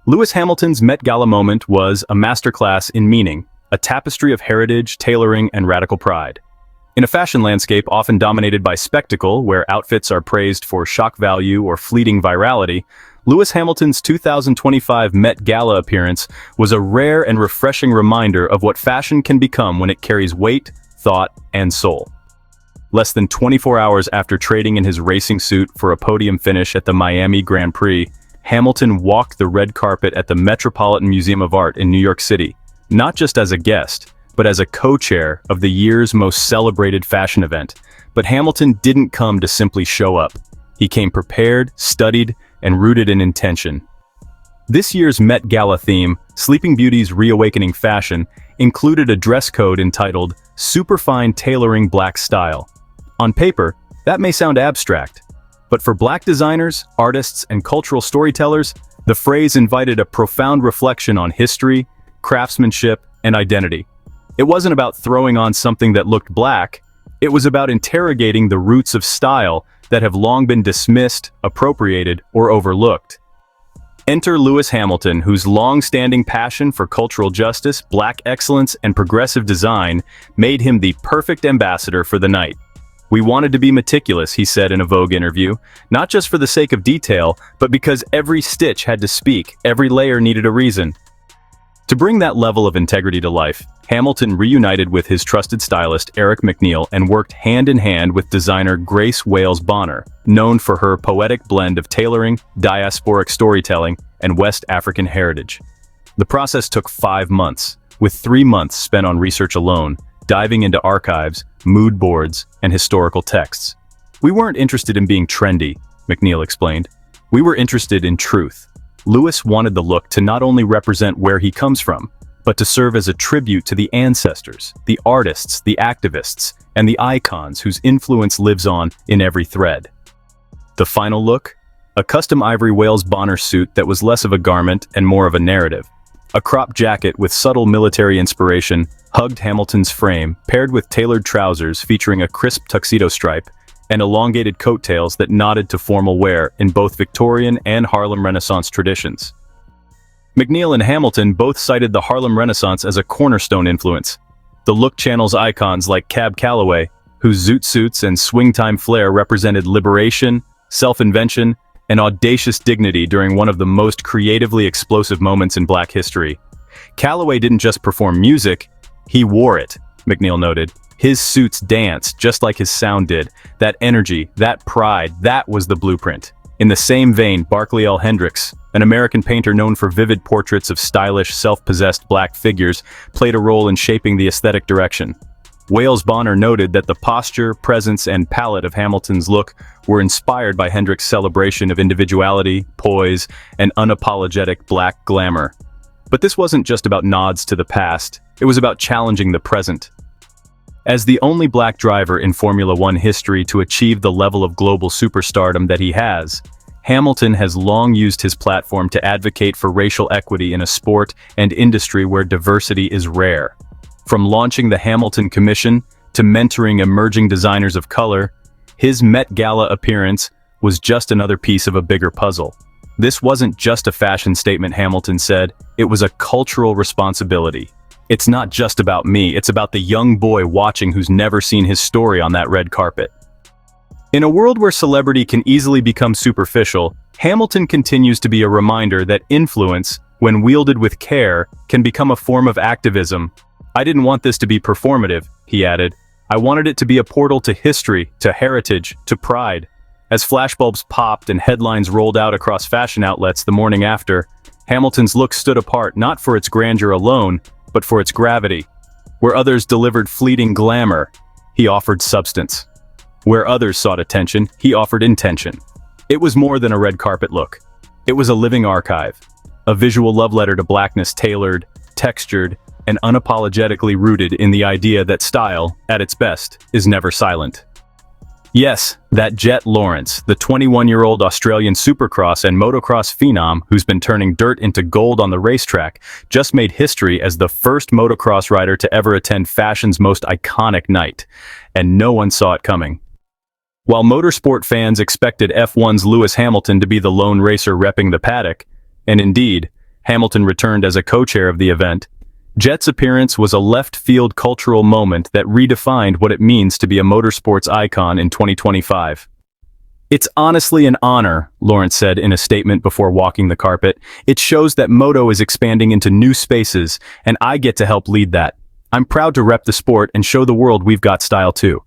Lewis Hamilton's Met Gala moment was a masterclass in meaning, a tapestry of heritage, tailoring, and radical pride. In a fashion landscape often dominated by spectacle, where outfits are praised for shock value or fleeting virality, Lewis Hamilton's 2025 Met Gala appearance was a rare and refreshing reminder of what fashion can become when it carries weight, thought, and soul. Less than 24 hours after trading in his racing suit for a podium finish at the Miami Grand Prix, Hamilton walked the red carpet at the Metropolitan Museum of Art in New York City, not just as a guest, but as a co-chair of the year's most celebrated fashion event. But Hamilton didn't come to simply show up. He came prepared, studied, and rooted in intention. This year's Met Gala theme, Sleeping Beauty's Reawakening Fashion, included a dress code entitled Superfine Tailoring Black Style. On paper, that may sound abstract, but for Black designers, artists, and cultural storytellers, the phrase invited a profound reflection on history, craftsmanship, and identity. It wasn't about throwing on something that looked Black, it was about interrogating the roots of style that have long been dismissed, appropriated, or overlooked. Enter Lewis Hamilton, whose long-standing passion for cultural justice, Black excellence, and progressive design made him the perfect ambassador for the night. "We wanted to be meticulous," he said in a Vogue interview, "not just for the sake of detail, but because every stitch had to speak, every layer needed a reason." To bring that level of integrity to life, Hamilton reunited with his trusted stylist Eric McNeal and worked hand-in-hand with designer Grace Wales Bonner, known for her poetic blend of tailoring, diasporic storytelling, and West African heritage. The process took 5 months, with 3 months spent on research alone, diving into archives, mood boards, and historical texts. "We weren't interested in being trendy," McNeal explained. "We were interested in truth." Lewis wanted the look to not only represent where he comes from, but to serve as a tribute to the ancestors, the artists, the activists, and the icons whose influence lives on in every thread. The final look? A custom ivory Wales Bonner suit that was less of a garment and more of a narrative. A crop jacket with subtle military inspiration hugged Hamilton's frame, paired with tailored trousers featuring a crisp tuxedo stripe, and elongated coattails that nodded to formal wear in both Victorian and Harlem Renaissance traditions. McNeal and Hamilton both cited the Harlem Renaissance as a cornerstone influence. The look channels icons like Cab Calloway, whose zoot suits and swing-time flair represented liberation, self-invention, and audacious dignity during one of the most creatively explosive moments in Black history. Calloway didn't just perform music, he wore it, McNeal noted. His suits danced just like his sound did. That energy, that pride, that was the blueprint. In the same vein, Barclay L. Hendricks, an American painter known for vivid portraits of stylish, self-possessed Black figures, played a role in shaping the aesthetic direction. Wales Bonner noted that the posture, presence, and palette of Hamilton's look were inspired by Hendricks' celebration of individuality, poise, and unapologetic Black glamour. But this wasn't just about nods to the past, it was about challenging the present. As the only Black driver in Formula One history to achieve the level of global superstardom that he has, Hamilton has long used his platform to advocate for racial equity in a sport and industry where diversity is rare. From launching the Hamilton Commission to mentoring emerging designers of color, his Met Gala appearance was just another piece of a bigger puzzle. This wasn't just a fashion statement, Hamilton said, it was a cultural responsibility. "It's not just about me, it's about the young boy watching who's never seen his story on that red carpet." In a world where celebrity can easily become superficial, Hamilton continues to be a reminder that influence, when wielded with care, can become a form of activism. "I didn't want this to be performative," he added. "I wanted it to be a portal to history, to heritage, to pride." As flashbulbs popped and headlines rolled out across fashion outlets the morning after, Hamilton's look stood apart not for its grandeur alone, but for its gravity. Where others delivered fleeting glamour, he offered substance. Where others sought attention, he offered intention. It was more than a red carpet look. It was a living archive, a visual love letter to Blackness tailored, textured, and unapologetically rooted in the idea that style, at its best, is never silent. Yes, that Jett Lawrence, the 21-year-old Australian supercross and motocross phenom who's been turning dirt into gold on the racetrack, just made history as the first motocross rider to ever attend fashion's most iconic night. And no one saw it coming. While motorsport fans expected F1's Lewis Hamilton to be the lone racer repping the paddock, and indeed, Hamilton returned as a co-chair of the event. Jett's appearance was a left-field cultural moment that redefined what it means to be a motorsports icon in 2025. "It's honestly an honor," Lawrence said in a statement before walking the carpet. "It shows that moto is expanding into new spaces, and I get to help lead that. I'm proud to rep the sport and show the world we've got style too."